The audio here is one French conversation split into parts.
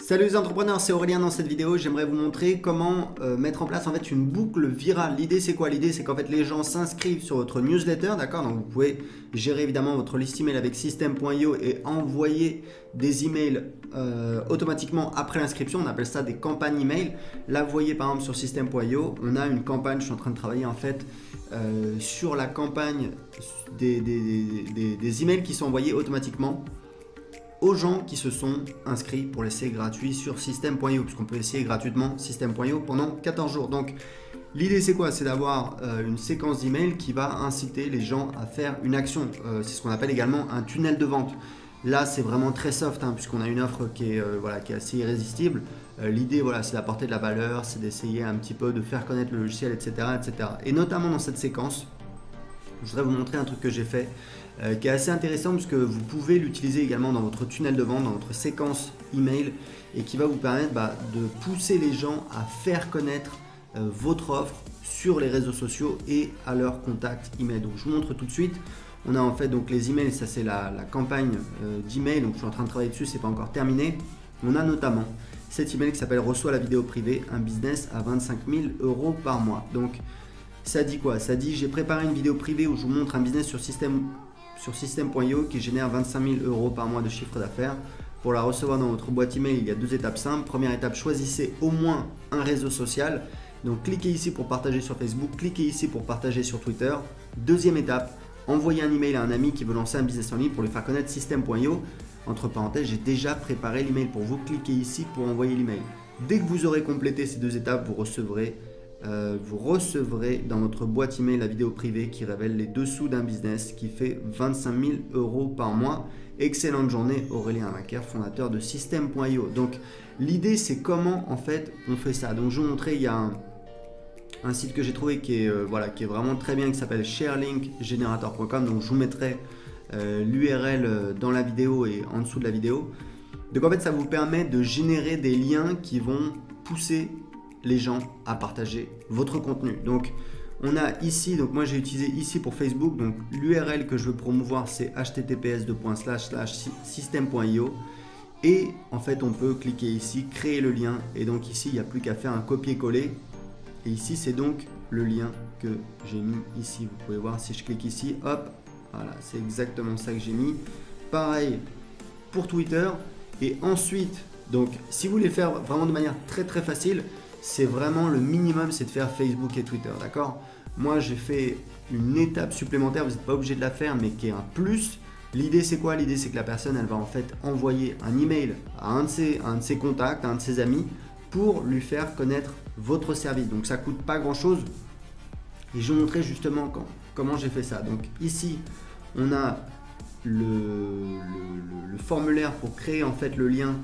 Salut les entrepreneurs, c'est Aurélien. Dans cette vidéo, j'aimerais vous montrer comment mettre en place en fait une boucle virale. L'idée c'est quoi? L'idée c'est qu'en fait les gens s'inscrivent sur votre newsletter, d'accord? Donc vous pouvez gérer évidemment votre liste email avec System.io et envoyer des emails automatiquement après l'inscription. On appelle ça des campagnes email. Là vous voyez par exemple sur System.io, on a une campagne, je suis en train de travailler en fait sur la campagne des emails qui sont envoyés automatiquement aux gens qui se sont inscrits pour l'essai gratuit sur System.io, puisqu'on peut essayer gratuitement System.io pendant 14 jours. Donc l'idée c'est quoi? C'est d'avoir une séquence d'emails qui va inciter les gens à faire une action. C'est ce qu'on appelle également un tunnel de vente. Là c'est vraiment très soft, puisqu'on a une offre qui est assez irrésistible. L'idée c'est d'apporter de la valeur, c'est d'essayer un petit peu de faire connaître le logiciel, etc., etc. Et notamment dans cette séquence, je voudrais vous montrer un truc que j'ai fait qui est assez intéressant puisque vous pouvez l'utiliser également dans votre tunnel de vente, dans votre séquence email et qui va vous permettre de pousser les gens à faire connaître votre offre sur les réseaux sociaux et à leur contact email. Donc je vous montre tout de suite. On a en fait donc les emails, ça c'est la campagne d'email, donc je suis en train de travailler dessus, c'est pas encore terminé. On a notamment cet email qui s'appelle Reçois la vidéo privée, un business à 25 000 € par mois. Donc ça dit quoi? Ça dit j'ai préparé une vidéo privée où je vous montre un business sur System.io qui génère 25 000 € par mois de chiffre d'affaires. Pour la recevoir dans votre boîte email, il y a deux étapes simples. Première étape, choisissez au moins un réseau social. Donc cliquez ici pour partager sur Facebook, cliquez ici pour partager sur Twitter. Deuxième étape, envoyez un email à un ami qui veut lancer un business en ligne pour lui faire connaître System.io. Entre parenthèses, j'ai déjà préparé l'email pour vous. Cliquez ici pour envoyer l'email. Dès que vous aurez complété ces deux étapes, vous recevrez dans votre boîte email la vidéo privée qui révèle les dessous d'un business qui fait 25 000 € par mois. Excellente journée, Aurélien Macaire, fondateur de System.io. Donc l'idée c'est comment en fait on fait ça. Donc je vais vous montrer, il y a un site que j'ai trouvé qui est vraiment très bien, qui s'appelle sharelinkgenerator.com. Donc je vous mettrai l'URL dans la vidéo et en dessous de la vidéo. Donc en fait ça vous permet de générer des liens qui vont pousser les gens à partager votre contenu. Donc on a ici, donc moi j'ai utilisé ici pour Facebook, donc l'URL que je veux promouvoir c'est https://system.io et en fait on peut cliquer ici, créer le lien et donc ici il n'y a plus qu'à faire un copier-coller et ici c'est donc le lien que j'ai mis ici. Vous pouvez voir si je clique ici, hop, voilà, c'est exactement ça que j'ai mis. Pareil pour Twitter et ensuite, donc si vous voulez le faire vraiment de manière très très facile, c'est vraiment le minimum, c'est de faire Facebook et Twitter, d'accord? Moi, j'ai fait une étape supplémentaire, vous n'êtes pas obligé de la faire, mais qui est un plus. L'idée, c'est quoi? L'idée, c'est que la personne, elle va en fait envoyer un email à un de ses contacts, à un de ses amis, pour lui faire connaître votre service. Donc, ça ne coûte pas grand-chose. Et je vais vous montrer justement comment j'ai fait ça. Donc, ici, on a le formulaire pour créer en fait le lien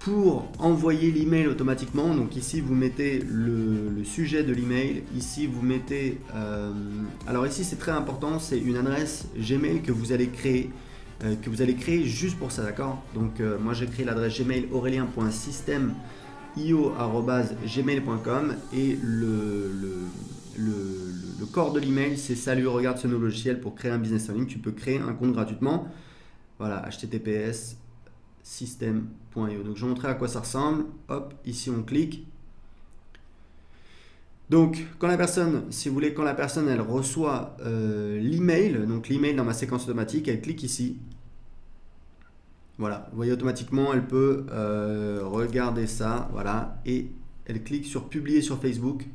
pour envoyer l'email automatiquement. Donc ici vous mettez le sujet de l'email, ici vous mettez alors ici c'est très important, c'est une adresse Gmail que vous allez créer juste pour ça, d'accord? Donc moi j'ai créé l'adresse Gmail aurélien.system.io@gmail.com et le corps de l'email c'est salut, regarde ce nouveau logiciel pour créer un business en ligne, tu peux créer un compte gratuitement. Voilà, https system.io. Donc je vais montrer à quoi ça ressemble. Hop, ici on clique. Donc quand la personne, si vous voulez, quand la personne elle reçoit l'email, donc l'email dans ma séquence automatique, elle clique ici. Voilà, vous voyez automatiquement, elle peut regarder ça, voilà, et elle clique sur publier sur Facebook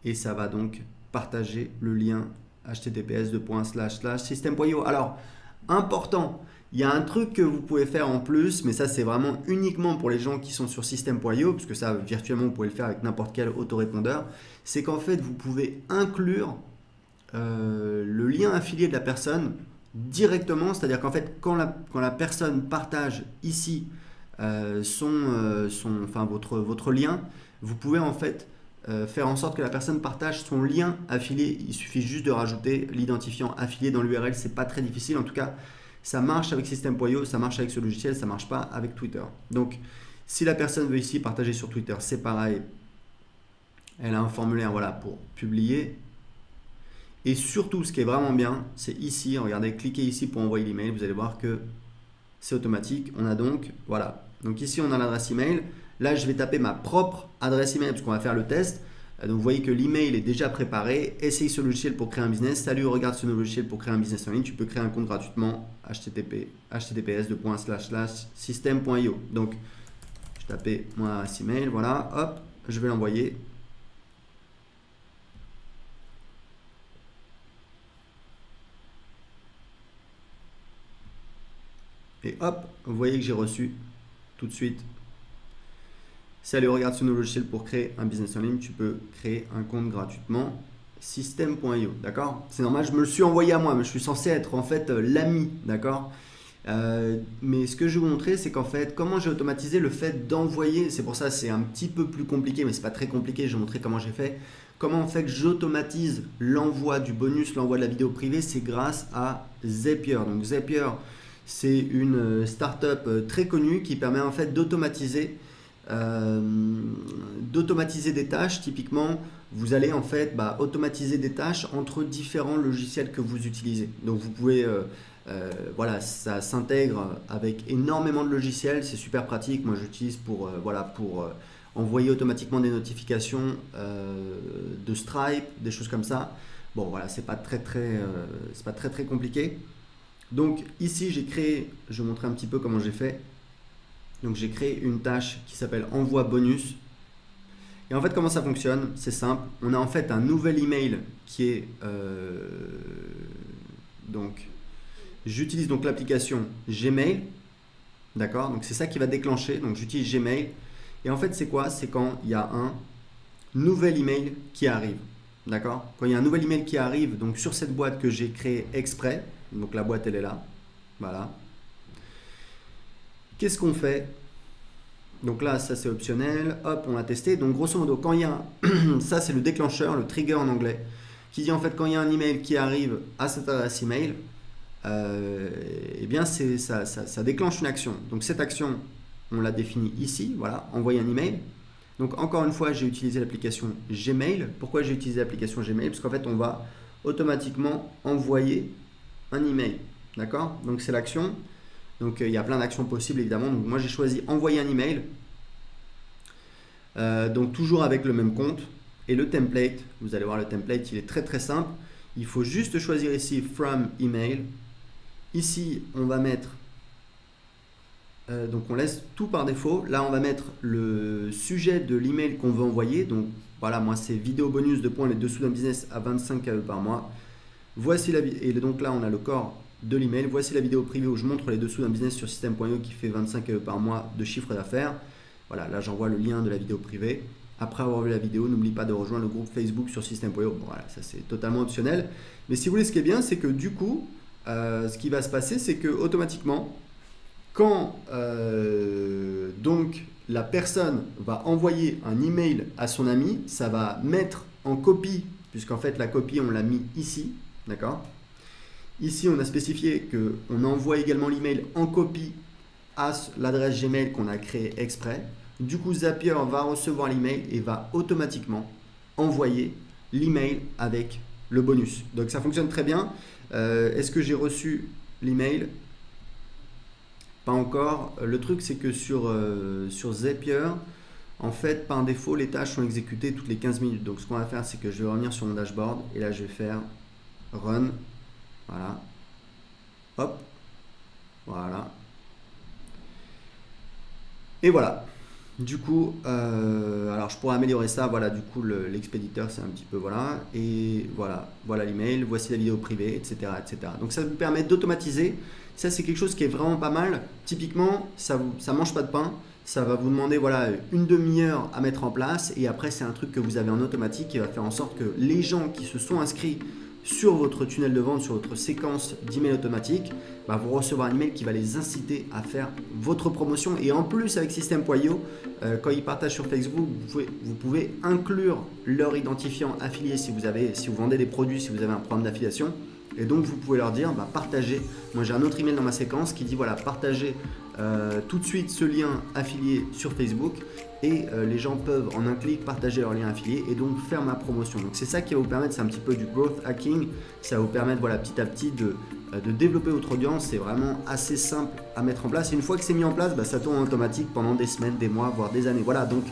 et ça va donc partager le lien https://system.io. Alors, important, il y a un truc que vous pouvez faire en plus, mais ça c'est vraiment uniquement pour les gens qui sont sur System.io, parce que ça virtuellement vous pouvez le faire avec n'importe quel autorépondeur, c'est qu'en fait vous pouvez inclure le lien affilié de la personne directement, c'est-à-dire qu'en fait quand la personne partage ici votre lien, vous pouvez en fait faire en sorte que la personne partage son lien affilié. Il suffit juste de rajouter l'identifiant affilié dans l'URL, c'est pas très difficile. En tout cas, ça marche avec System.io, ça marche avec ce logiciel, ça marche pas avec Twitter. Donc, si la personne veut ici partager sur Twitter, c'est pareil. Elle a un formulaire pour publier. Et surtout, ce qui est vraiment bien, c'est ici, regardez, cliquez ici pour envoyer l'email. Vous allez voir que c'est automatique. On a donc, Donc ici, on a l'adresse email. Là, je vais taper ma propre adresse email parce qu'on va faire le test. Donc vous voyez que l'email est déjà préparé. Essaye ce logiciel pour créer un business. Salut, regarde ce nouveau logiciel pour créer un business en ligne. Tu peux créer un compte gratuitement. https://system.io. Donc je tapais mon adresse email. Voilà, hop, je vais l'envoyer. Et hop, vous voyez que j'ai reçu tout de suite. Salut, regarde ce nouveau logiciel pour créer un business en ligne. Tu peux créer un compte gratuitement. System.io, d'accord? C'est normal, je me le suis envoyé à moi, mais je suis censé être en fait l'ami, d'accord? Mais ce que je vais vous montrer, c'est qu'en fait, comment j'ai automatisé le fait d'envoyer. C'est pour ça c'est un petit peu plus compliqué, mais c'est pas très compliqué. Je vais vous montrer comment j'ai fait. Comment en fait j'automatise l'envoi du bonus, l'envoi de la vidéo privée, c'est grâce à Zapier. Donc Zapier, c'est une startup très connue qui permet en fait d'automatiser des tâches. Typiquement, vous allez en fait automatiser des tâches entre différents logiciels que vous utilisez. Donc vous pouvez, voilà, ça s'intègre avec énormément de logiciels, c'est super pratique. Moi j'utilise pour, envoyer automatiquement des notifications de Stripe, des choses comme ça. Bon voilà, c'est pas très compliqué. Donc ici j'ai créé, je vais vous montrer un petit peu comment j'ai fait. Donc j'ai créé une tâche qui s'appelle envoi bonus. Et en fait comment ça fonctionne? C'est simple, on a en fait un nouvel email qui est donc j'utilise donc l'application Gmail, d'accord? Donc c'est ça qui va déclencher, donc j'utilise Gmail. Et en fait c'est quoi? C'est quand il y a un nouvel email qui arrive, d'accord? Quand il y a un nouvel email qui arrive donc sur cette boîte que j'ai créée exprès, donc la boîte elle est là, voilà. Qu'est-ce qu'on fait? Donc là, ça c'est optionnel. Hop, on a testé. Donc grosso modo, quand il y a ça c'est le déclencheur, le trigger en anglais, qui dit en fait quand il y a un email qui arrive à cette adresse email, eh bien ça déclenche une action. Donc cette action, on l'a définie ici. Voilà, envoyer un email. Donc encore une fois, j'ai utilisé l'application Gmail. Pourquoi j'ai utilisé l'application Gmail? Parce qu'en fait, on va automatiquement envoyer un email. D'accord? Donc c'est l'action. Donc il y a plein d'actions possibles évidemment. Donc moi j'ai choisi envoyer un email. Donc toujours avec le même compte. Et le template, vous allez voir le template, il est très simple. Il faut juste choisir ici from email. Ici on va mettre, donc on laisse tout par défaut. Là on va mettre le sujet de l'email qu'on veut envoyer. Donc voilà, moi c'est vidéo bonus de points les dessous d'un business à 25 KE par mois. Voici la et donc là on a le corps de l'email. Voici la vidéo privée où je montre les dessous d'un business sur system.io qui fait 25 € par mois de chiffre d'affaires. Voilà, là j'envoie le lien de la vidéo privée. Après avoir vu la vidéo, n'oublie pas de rejoindre le groupe Facebook sur system.io. Bon, voilà, ça c'est totalement optionnel. Mais si vous voulez, ce qui est bien, c'est que du coup, ce qui va se passer, c'est que automatiquement, quand donc la personne va envoyer un email à son ami, ça va mettre en copie, puisqu'en fait la copie on l'a mis ici, d'accord? Ici, on a spécifié qu'on envoie également l'email en copie à l'adresse Gmail qu'on a créée exprès. Du coup, Zapier va recevoir l'email et va automatiquement envoyer l'email avec le bonus. Donc, ça fonctionne très bien. Est-ce que j'ai reçu l'email? Pas encore. Le truc, c'est que sur Zapier, en fait, par défaut, les tâches sont exécutées toutes les 15 minutes. Donc, ce qu'on va faire, c'est que je vais revenir sur mon dashboard et là, je vais faire Run. Voilà, hop, voilà, et voilà. Du coup, alors je pourrais améliorer ça. Voilà, du coup l'expéditeur c'est un petit peu voilà, et voilà l'email. Voici la vidéo privée, etc., etc. Donc ça vous permet d'automatiser. Ça c'est quelque chose qui est vraiment pas mal. Typiquement, ça mange pas de pain. Ça va vous demander voilà une demi-heure à mettre en place, et après c'est un truc que vous avez en automatique qui va faire en sorte que les gens qui se sont inscrits sur votre tunnel de vente, sur votre séquence d'email automatique, vous recevoir un email qui va les inciter à faire votre promotion. Et en plus, avec System.io, quand ils partagent sur Facebook, vous pouvez inclure leur identifiant affilié si vous vendez des produits, si vous avez un programme d'affiliation. Et donc, vous pouvez leur dire, partagez. Moi, j'ai un autre email dans ma séquence qui dit, voilà, partagez tout de suite ce lien affilié sur Facebook. Et les gens peuvent en un clic partager leur lien affilié et donc faire ma promotion. Donc c'est ça qui va vous permettre, c'est un petit peu du growth hacking, ça va vous permettre voilà, petit à petit de développer votre audience. C'est vraiment assez simple à mettre en place. Et une fois que c'est mis en place, ça tourne en automatique pendant des semaines, des mois, voire des années. Voilà, donc